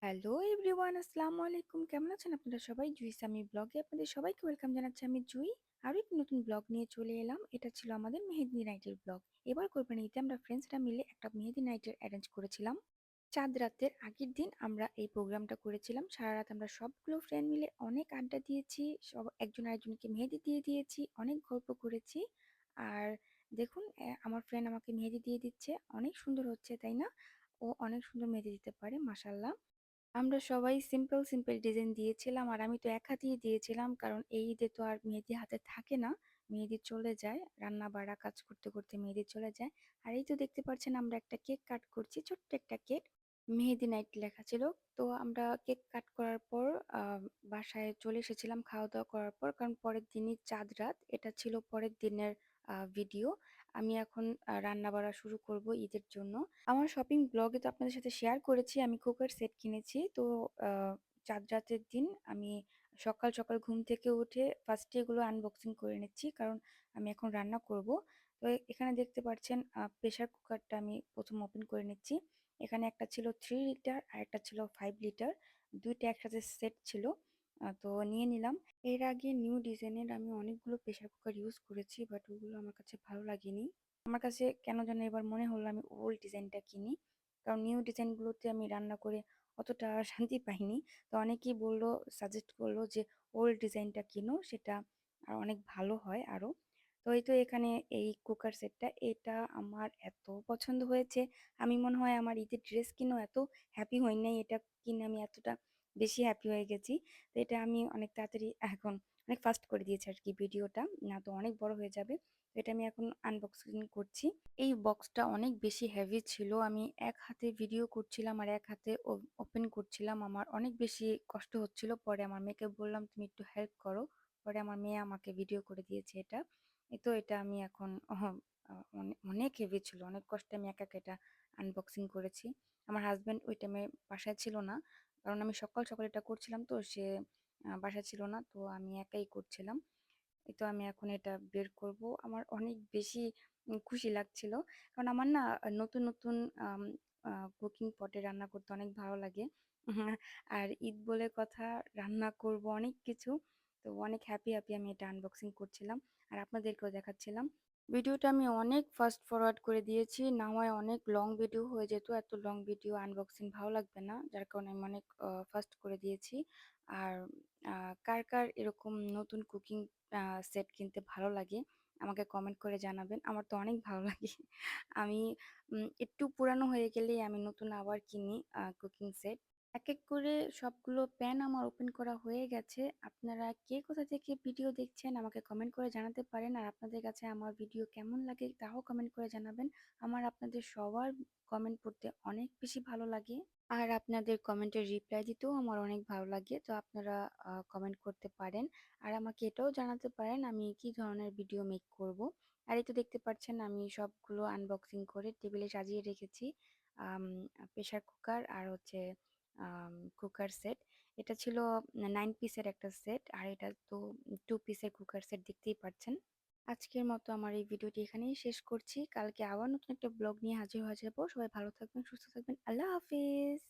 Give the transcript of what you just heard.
Hello everyone, আসসালামু আলাইকুম। কেমন আছেন আপনারা সবাই? জুইস আমি ব্লগে আপনাদের সবাইকে ওয়েলকাম জানাচ্ছি। আমি জুই আরও একটি নতুন ব্লগ নিয়ে চলে এলাম। এটা ছিল আমাদের মেহেদি নাইটের ব্লগ। এবার কোরবানি ঈদে আমরা ফ্রেন্ডসরা মিলে একটা মেহেদি নাইটের অ্যারেঞ্জ করেছিলাম। চাঁদ রাতের আগের দিন আমরা এই প্রোগ্রামটা করেছিলাম। সারা রাত আমরা সবগুলো ফ্রেন্ড মিলে অনেক আড্ডা দিয়েছি, সব একজন আরেকজনকে মেহেদি দিয়ে দিয়েছি, অনেক গল্প করেছি। আর দেখুন, আমার ফ্রেন্ড আমাকে মেহেদি দিয়ে দিচ্ছে, অনেক সুন্দর হচ্ছে তাই না? ও অনেক সুন্দর মেহেদি দিতে পারে, মাশাল্লাহ। আমরা সবাই সিম্পল সিম্পল ডিজাইন দিয়েছিলাম, আর আমি তো এক হাতেই দিয়েছিলাম, কারণ এই ঈদে তো আর মেহেদি হাতে থাকে না, মেহেদি চলে যায়, রান্না বাড়া কাজ করতে করতে মেহেদি চলে যায়। আর এই তো দেখতে পাচ্ছেন আমরা একটা কেক কাট করছি, ছোট্ট একটা কেক, মেহেদি নাইট লেখা ছিল। তো আমরা কেক কাট করার পর বাসায় চলে এসেছিলাম খাওয়া দাওয়া করার পর, কারণ পরের দিনই চাঁদ রাত, এটা ছিল পরের দিনের ভিডিও। আমি এখন রান্না বাড়া শুরু করব ঈদের জন্য। আমার শপিং ব্লগে তো আপনাদের সাথে শেয়ার করেছি, আমি কুকার সেট কিনেছি। তো চাঁদ রাতের দিন আমি সকাল সকাল ঘুম থেকে উঠে ফার্স্টে এগুলো আনবক্সিং করে নিচ্ছি, কারণ আমি এখন রান্না করব। তো এখানে দেখতে পাচ্ছেন প্রেসার কুকারটা আমি প্রথম ওপেন করে নিচ্ছি। এখানে একটা ছিল 3 লিটার আর একটা ছিল 5 লিটার, দুইটা একসাথে সেট ছিল। তো নিয়ে নিলাম। এর আগে নিউ ডিজাইনের আমি অনেকগুলো প্রেসার কুকার ইউজ করেছি, বাট ওগুলো আমার কাছে ভালো লাগেনি। আমার কাছে কেন যেন এবার মনে হলো আমি ওল্ড ডিজাইনটা কিনি, কারণ নিউ ডিজাইনগুলোতে আমি রান্না করে অতটা শান্তি পাইনি। তো অনেকেই বললো, সাজেস্ট করলো যে ওল্ড ডিজাইনটা কিনো, সেটা আর অনেক ভালো হয় আরো। তো এই তো এখানে এই কুকার সেটটা, এটা আমার এত পছন্দ হয়েছে। আমি মনে হয় আমার ঈদের ড্রেস কিনেও এত হ্যাপি হই নাই, এটা কিনে আমি এতটা বেশি হ্যাপি হয়ে গেছি। তো এটা আমি অনেক তাড়াতাড়ি এখন অনেক ফাস্ট করে দিয়েছি আর কি ভিডিওটা, না তো অনেক বড় হয়ে যাবে। তো এটা আমি এখন আনবক্সিং করছি। এই বক্সটা অনেক বেশি হেভি ছিল, আমি এক হাতে ভিডিও করছিলাম আর এক হাতে ওপেন করছিলাম, আমার অনেক বেশি কষ্ট হচ্ছিল। পরে আমার মেয়েকে বললাম তুমি একটু হেল্প করো, পরে আমার মেয়ে আমাকে ভিডিও করে দিয়েছে এটা। এই তো এটা আমি এখন অনেক হেভি ছিল, অনেক কষ্টে আমি একা একা এটা আনবক্সিং করেছি। আমার হাজব্যান্ড ওই টাইমে বাসায় ছিল না, কারণ আমি সকাল সকাল এটা করছিলাম, তো সে বাসায় ছিল না, তো আমি একাই করছিলাম। এই তো আমি এখন এটা বের করব, আমার অনেক বেশি খুশি লাগছিল, কারণ আমার না নতুন নতুন কুকিং পটে রান্না করতে অনেক ভালো লাগে। আর ঈদ বলে কথা, রান্না করব অনেক কিছু। তো অনেক হ্যাপি হ্যাপি আমি এটা আনবক্সিং করছিলাম আর আপনাদেরকেও দেখাচ্ছিলাম। ভিডিওটা আমি অনেক ফাস্ট ফরওয়ার্ড করে দিয়েছি, না হয় অনেক লং ভিডিও হয়ে যেত, এত লং ভিডিও আনবক্সিং ভালো লাগবে না, যার কারণে আমি অনেক ফাস্ট করে দিয়েছি। আর কার কার এরকম নতুন কুকিং সেট কিনতে ভালো লাগে আমাকে কমেন্ট করে জানাবেন, আমার তো অনেক ভালো লাগে। আমি একটু পুরানো হয়ে গেলেই আমি নতুন আবার কিনি কুকিং সেট। এক এক করে সবগুলো প্যান আমার ওপেন করা হয়ে গেছে। আপনারা কে কোথা থেকে ভিডিও দেখছেন আমাকে কমেন্ট করে জানাতে পারেন, আর আপনাদের কাছে আমার ভিডিও কেমন লাগে তাও কমেন্ট করে জানাবেন। আমার আপনাদের সবার কমেন্ট পড়তে অনেক বেশি ভালো লাগে, আর আপনাদের কমেন্টের রিপ্লাই দিতেও আমার অনেক ভালো লাগে। তো আপনারা কমেন্ট করতে পারেন, আর আমাকে এটাও জানাতে পারেন আমি কি ধরনের ভিডিও মেক করব। আর এই তো দেখতে পাচ্ছেন আমি সবগুলো আনবক্সিং করে টেবিলে সাজিয়ে রেখেছি। প্রেসার কুকার আর হচ্ছে কুকার সেট, এটা ছিল 9 পিসের একটা সেট, আর এটা তো 2 পিসের কুকার সেট, দেখতেই পাচ্ছেন। আজকের মতো আমার এই ভিডিওটি এখানেই শেষ করছি, কালকে আবার নতুন একটা ব্লগ নিয়ে হাজির হয়ে যাবো। সবাই ভালো থাকবেন, সুস্থ থাকবেন, আল্লাহ হাফিজ।